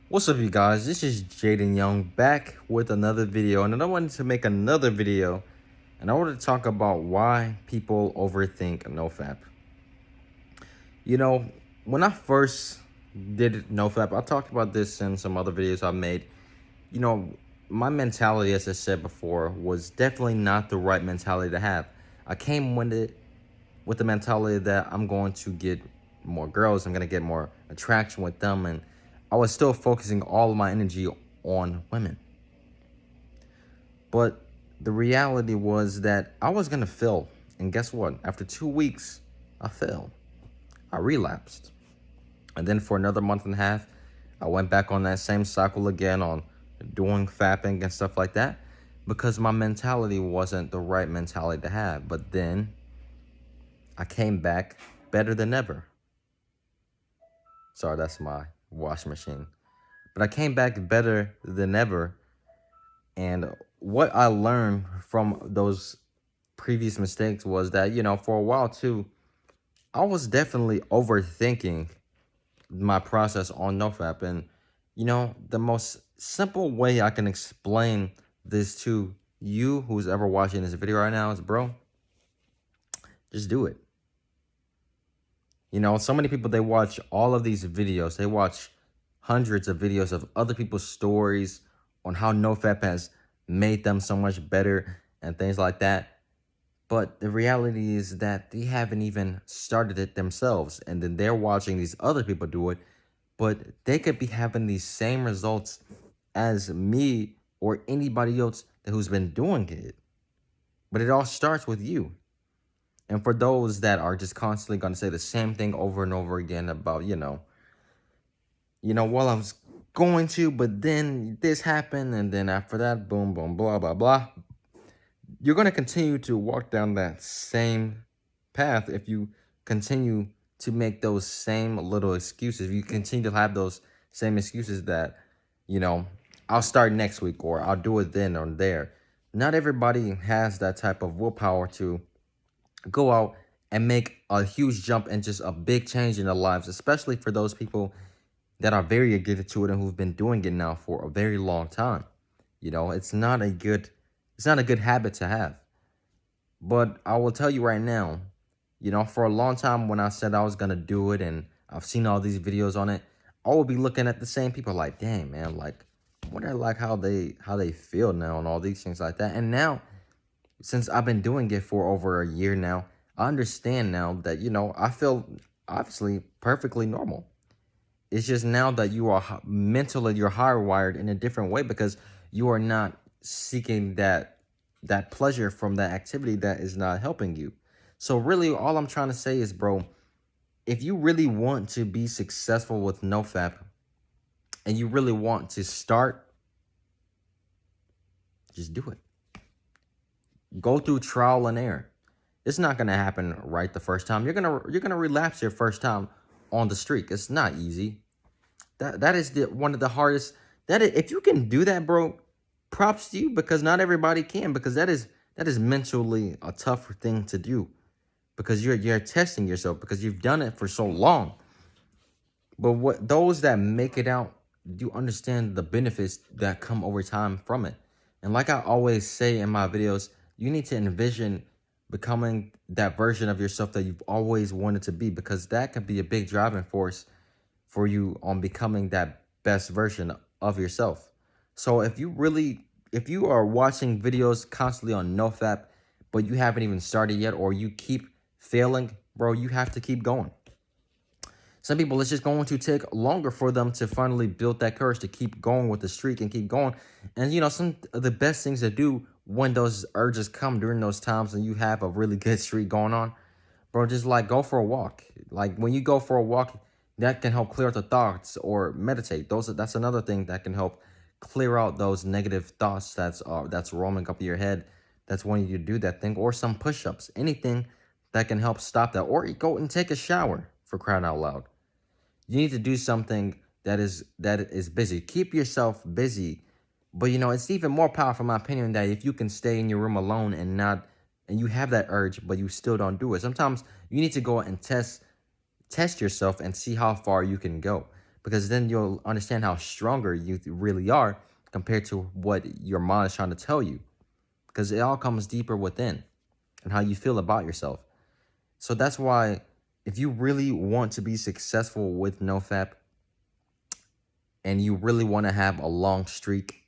What's up, you guys? This is Jaden Young back with another video, and I wanted to make another video, and I wanted to talk about why people overthink NoFap. You know, when I first did NoFap, I talked about this in some other videos I made. You know, my mentality, as I said before, was definitely not the right mentality to have. I came with the mentality that I'm going to get more girls, I'm going to get more attraction with them, and I was still focusing all of my energy on women. But the reality was that I was going to fail. And guess what? After 2 weeks, I failed. I relapsed. And then for another month and a half, I went back on that same cycle again on doing fapping and stuff like that because my mentality wasn't the right mentality to have. But then I came back better than ever. Sorry, that's my washing machine. But I came back better than ever. And what I learned from those previous mistakes was that, for a while too, I was definitely overthinking my process on NoFap. And, the most simple way I can explain this to you who's ever watching this video right now is, bro, just do it. So many people, they watch all of these videos. They watch hundreds of videos of other people's stories on how NoFap has made them so much better and things like that. But the reality is that they haven't even started it themselves. And then they're watching these other people do it. But they could be having these same results as me or anybody else who's been doing it. But it all starts with you. And for those that are just constantly going to say the same thing over and over again about, well, I was going to, but then this happened, and then after that, boom, boom, blah, blah, blah. You're going to continue to walk down that same path if you continue to make those same little excuses. If you continue to have those same excuses that, I'll start next week or I'll do it then or there. Not everybody has that type of willpower to go out and make a huge jump and just a big change in their lives, especially for those people that are very addicted to it and who've been doing it now for a very long time. It's not a good habit to have. But I will tell you right now, for a long time when I said I was gonna do it and I've seen all these videos on it, I will be looking at the same people like, dang man, like I wonder like how they feel now and all these things like that. And now, since I've been doing it for over a year now, I understand now that, I feel obviously perfectly normal. It's just now that you are mentally, you're hardwired in a different way because you are not seeking that pleasure from that activity that is not helping you. So really, all I'm trying to say is, bro, if you really want to be successful with NoFap and you really want to start, just do it. Go through trial and error. It's not gonna happen right the first time. You're gonna relapse your first time on the streak. It's not easy. That is one of the hardest. If you can do that, bro, props to you because not everybody can. Because that is mentally a tough thing to do. Because you're testing yourself because you've done it for so long. But what those that make it out, you understand the benefits that come over time from it. And like I always say in my videos, you need to envision becoming that version of yourself that you've always wanted to be, because that could be a big driving force for you on becoming that best version of yourself. So if you are watching videos constantly on NoFap, but you haven't even started yet, or you keep failing, bro, you have to keep going. Some people, it's just going to take longer for them to finally build that courage to keep going with the streak and keep going. And, some of the best things to do when those urges come during those times and you have a really good streak going on, bro, just like go for a walk. Like when you go for a walk, that can help clear out the thoughts, or meditate. That's another thing that can help clear out those negative thoughts that's roaming up in your head. That's wanting you to do that thing, or some push-ups, anything that can help stop that, or go and take a shower, for crying out loud. You need to do something that is busy. Keep yourself busy. But it's even more powerful, in my opinion, that if you can stay in your room alone and you have that urge, but you still don't do it. Sometimes you need to go and test yourself and see how far you can go. because then you'll understand how stronger you really are compared to what your mind is trying to tell you, because it all comes deeper within and how you feel about yourself. So that's why if you really want to be successful with NoFap and you really want to have a long streak,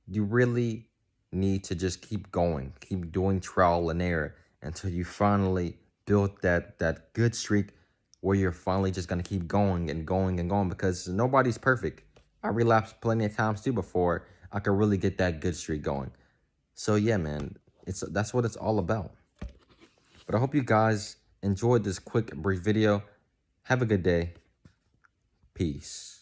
you really need to just keep going, keep doing trial and error until you finally build that good streak where you're finally just going to keep going and going and going, because nobody's perfect. I relapsed plenty of times too before I could really get that good streak going. So yeah, man, that's what it's all about. But I hope you guys enjoyed this quick, brief video. Have a good day. Peace.